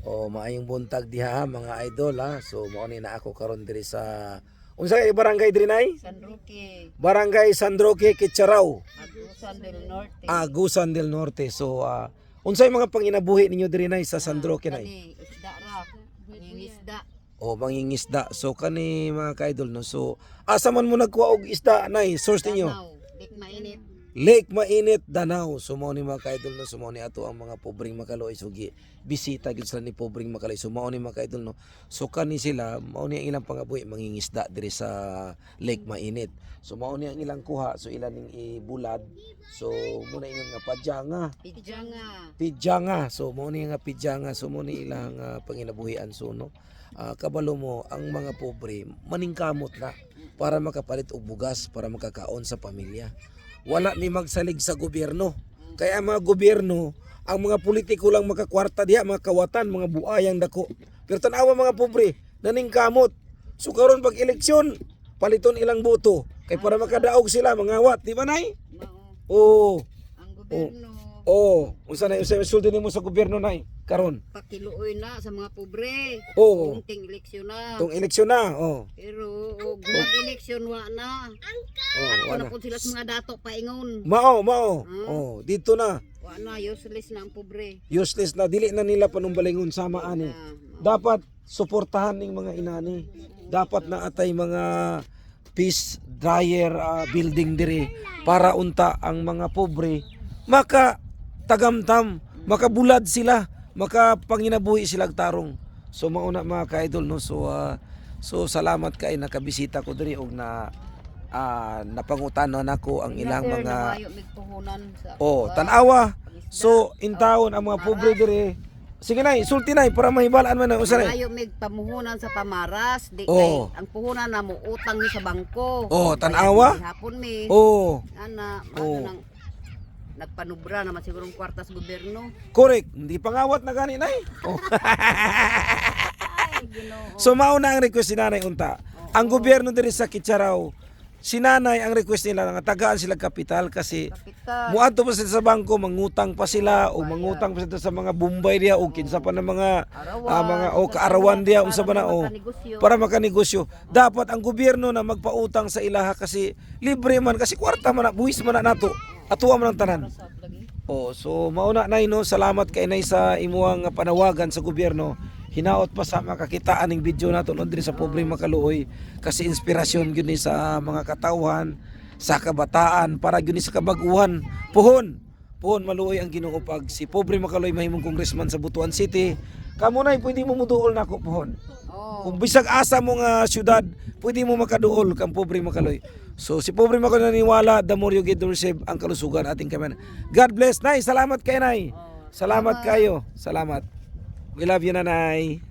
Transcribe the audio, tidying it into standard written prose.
O maayong buntag diha mga idol ha. So mao ni na ako karon diri sa unsa kay barangay diri nay? San Roque, Barangay San Roque, Kitcharaw, Agusan del Norte. Agusan del Norte. So unsay mga panginabuhi ninyo diri nay sa San Roque nay? Kani, isda ra. Isda. O mangingisda. So kani mga ka-idol no. So asa man mo nagkuha og isda nay? Source ninyo? Dik mainit. Lake Mainit, Danau. So mao ni mga ka-idol no, so mao ni ato ang mga pobreng Makaloy sugi. Bisita gyud sila ni pobreng Makaloy. So mao ni mga ka-idol no. So kani sila mao ni ang ilang pangabuhi mangingisda diri sa Lake Mainit. So mao ni ang ilang kuha, so ilan ning ibulad. So muna ingon nga padyanga. Pidjanga. So mao ni nga pidjanga. So mao ni ilang panginabuhian so no. Kabalo mo ang mga pobre maningkamot na para makapalit og bugas para makakaon sa pamilya. Wala mi magsalig sa gobyerno. Kaya ang mga gobyerno, ang mga politiko lang makakwarta diha, mga kawatan, mga buayang dako. Pero tanawa mga pobre, naningkamot. So karon pag eleksyon, paliton ilang boto. Kay para makadaog sila, mangawat, di ba nay? Oo. Ang gobyerno. Oo. Unsa na yung sulti nimo sa gobyerno nay? Karon. Pakiluoy na sa mga pobre. Oo. Kunting eleksyon na. Tong eleksyon na, oh. Pero mag-eleksyon wa na. Ako na po sila sa mga dato paingon. Mao. Oh, dito na. Wa na, useless na ang pobre. Useless na, dili na nila panumbalingon sama ani. Dapat suportahan ning mga inani. Dapat na atay mga peace dryer building diri para unta ang mga pobre maka tagamtam, makabulad sila, makapanginabuhi sila tarong. So mauna mga ka-idol no. So salamat kay nakabisita ko diri og na napangutanon nako ang ilang mga tanawa. So intawon ang mga pobre diri. Sige nay, sulti nay para mahibalaan man usa nay. Ayo mig pamuhunan sa pamaras, di Oh. kay ang puhunan na mo utang ni sa bangko. Oh, tanawa. Hapon mi. Oh, Ana, Oh. nang nagpanubra naman siguro ang kwarta sa gobyerno. correct. Hindi pangawat na gani nay. Oh. Ay, Ginoo. So mauna ang request ni Nanay unta. Ang gobyerno diri sa Kitcharaw, si Nanay ang request nila nga tagaan sila kapital kasi Kapital. muadto pa sila sa bangko, mangutang pa sila o mangutang pa sila sa mga Bombay diya o kinsa pa na mga mga kaarawan diya unsa ba na para makanegosyo. Dapat ang gobyerno na magpautang sa ilaha kasi libre man kasi kwarta man na buwis man na nato. Atuwa man ang tanan. Oh, so mauna nay no, salamat kay nay sa imuang panawagan sa gobyerno. Hinaot pa sa makakitaan ning video nato no diri sa pobreng Makaluoy kasi inspirasyon gyud ni sa mga katawhan, sa kabataan para gyud ni sa kabaguhan. Puhon maluoy ang Ginoo pag si pobreng Makaluoy mahimong congressman sa Butuan City. Kamo nay pwede mo muduol nako puhon. Kung bisag asa mo nga syudad, pwede mo makaduol kang pobreng Makaluoy. So si pobreng Makaluoy naniwala, the more you get to receive ang kalusugan ating kaman. God bless nay, salamat kay nay. Salamat kayo. Salamat. We love you nanay.